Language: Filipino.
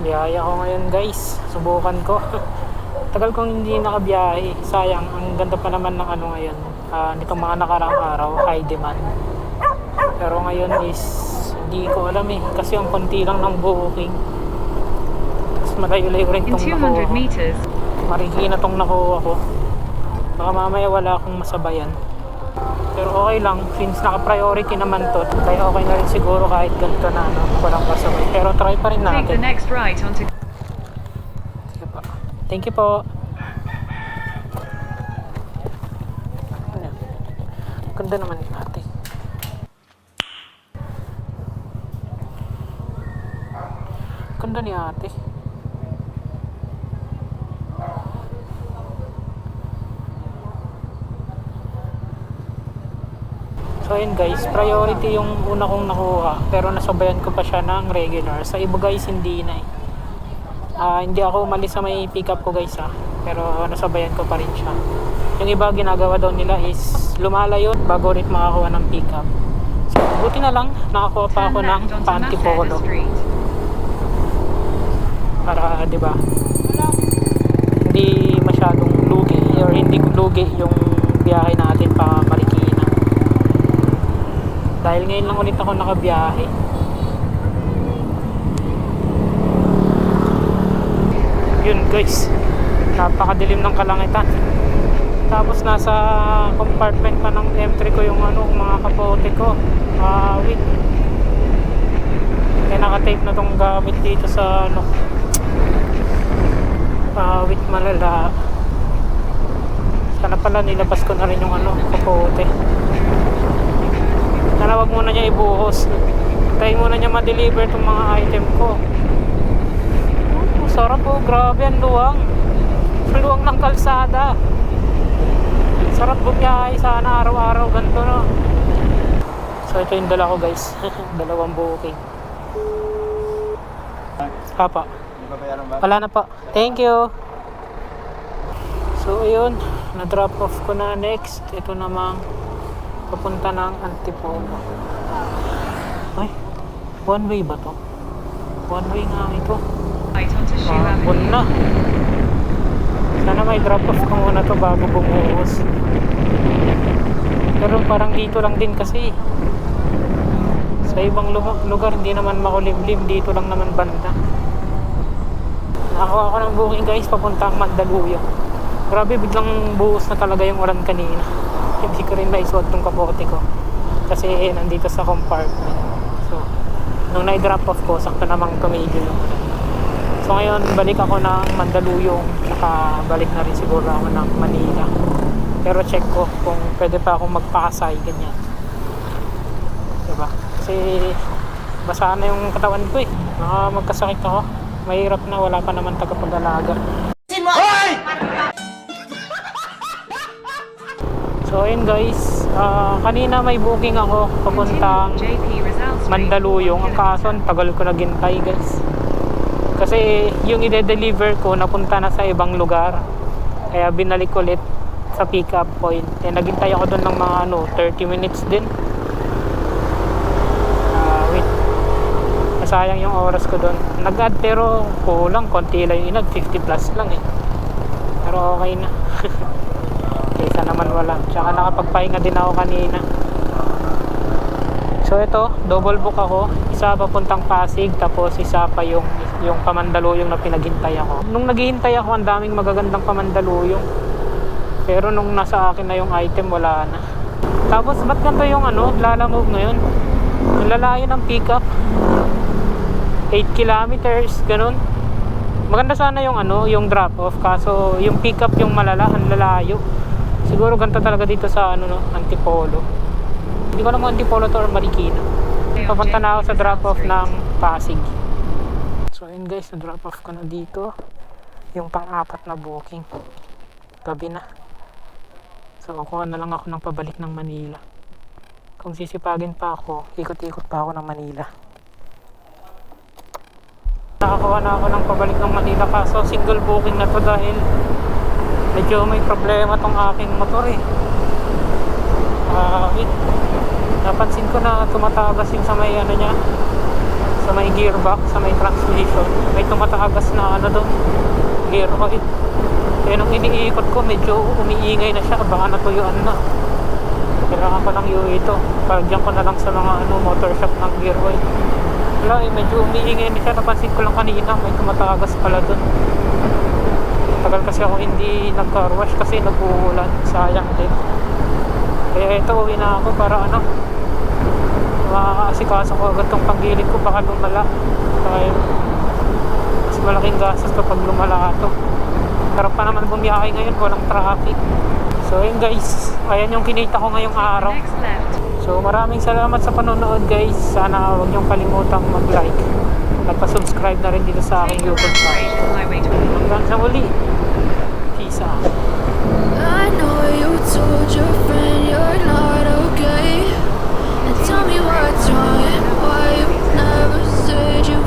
Biyaya ko ngayon guys. Subukan ko. Tagal kong hindi nakabiyahe. Sayang, ang ganda pa naman ng ano ngayon. Nitong mga nakaraang araw, high demand. Pero ngayon is hindi ko alam eh. Kasi ang konti lang ng booking. Tapos malayo-layo rin itong nakuha ko. Marikina itong nakuha ko. Baka mamaya wala akong masabayan. Pero okay lang, since naka-priority naman to, kaya okay na rin siguro kahit ganito na ano, walang kasabay. Pero try pa rin natin. Take the next right onto... Sige po. Thank you po. Ano? Ganda naman yung ate. Ganda ni ate. So yun guys, priority yung una kong nakuha, pero nasabayan ko pa siya ng regular. Sa iba guys, hindi na eh. Hindi ako umalis sa may pick up ko guys pero nasabayan ko pa rin siya. Yung iba ginagawa daw nila is lumalayo bago rin makakuha ng pick up. So buti na lang, nakakuha pa ako ng Antipolo. Para 'di ba? Hindi masyadong lugi or hindi lugi yung biyahe natin pa Marikina. Dahil ngayon lang ulit ako nakabiyahe. Yun guys, napakadilim ng kalangitan. Tapos nasa compartment pa ng M3 ko yung ano, mga kapote ko. Wait. Kaya nakatape na tong gamit dito sa ano, wait, malala. Sana pala nilabas ko na rin yung ano, kapote. Wag muna niya ibuhos. Tayo muna niya ma-deliver itong mga item ko. Sarap po, grabe ang luwang. Luwang ng kalsada. Sarap bumiyahe sana araw-araw ganito no. So ito yung dala ko guys. Dalawang booking. Papa. Wala na po. Thank you. So ayun, na-drop off ko na next. Ito namang papunta ng Antipolo. Ay, one way ba to? One way nga ito. One na. Sana may drop off ko muna to bago bumuhos. Pero parang dito lang din kasi. Sa ibang lugar hindi naman makulimlim. Dito lang naman banda. Nakakuha ko ng booking guys papuntang Mandaluyong. Grabe, biglang buhos na talaga yung ulan kanina. Hindi ko rin naisuot tong kapote ko kasi nandito sa compartment. So nung na-drop off ko, sakto namang tumigil. So ngayon balik ako ng Mandaluyong, saka balik na rin siguro ako ng Manila. Pero check ko kung pwede pa akong magpakasay ganyan, diba? Kasi basa na yung katawan ko eh. Magkasakit ako. Mahirap na, wala pa naman tagapag-alaga. So ayun guys, kanina may booking ako papuntang Mandaluyong. Ang kaso, tagal ko naghintay guys. Kasi yung i-deliver ko napunta na sa ibang lugar. Kaya binalik ulit sa pick up point. Naghintay ako doon ng mga 30 minutes din. Wait. Nasayang yung oras ko doon. Nag-add pero kulang, konti lang yung inad, 50 plus lang eh. Pero okay na. Kaysa naman wala. Tsaka nakapagpahinga din ako kanina. So ito, double book ako. Isa papuntang Pasig, tapos isa pa yung Pamandaluyong na pinaghintay ako. Nung naghihintay ako, ang daming magagandang Pamandaluyong. Pero nung nasa akin na yung item, wala na. Tapos ba't ganito yung lalamove ngayon? Yung lalayo ng pick up. 8 kilometers, ganun. Maganda sana yung yung drop off, kaso yung pick up yung malala, ang lalayo. Siguro ganito talaga dito sa Antipolo. Hindi ko alam Antipolo to or Marikina. Papunta na ako sa drop off ng Pasig. So ayun guys, na drop off ko na dito yung pang-apat na booking. Gabi na. So kuha na lang ako ng pabalik ng Manila. Kung sisipagin pa ako, ikot-ikot pa ako ng Manila. Nakakuha na ako ng pabalik ng Manila, kaso single booking na to dahil medyo may problema tong aking motor eh. Wait. Napansin ko na tumatagas yung sa may niya, sa may gearbox, sa may transmission, may tumatagas na ano doon, gear oil. Kaya nung iniikot ko, medyo umiingay na siya, baka natuyuan na. Kailangan ko ng UE ito. Pagdiyan ko na lang sa mga motor shop ng gear oil. Wala medyo umiingay na siya. Napansin ko lang kanina, may tumatagas pala doon. Tagal kasi ako hindi nag-car wash kasi nag-uulan. Sayang din. Kaya ito, uwi na ako para makakasikaso ko agad tong panggilid ko, baka lumala. Kaya mas malaking gastos kapag lumala ito. Sarap pa naman bumiyahe ngayon, walang traffic. So ayun guys, ayan yung kinita ko ngayong araw. So maraming salamat sa panonood guys. Sana huwag niyong kalimutang mag-like at pa-subscribe na rin dito sa aking YouTube channel. Hanggang sa muli. Peace out. I know you told your friend you're not okay. And tell me what's wrong and why you never said you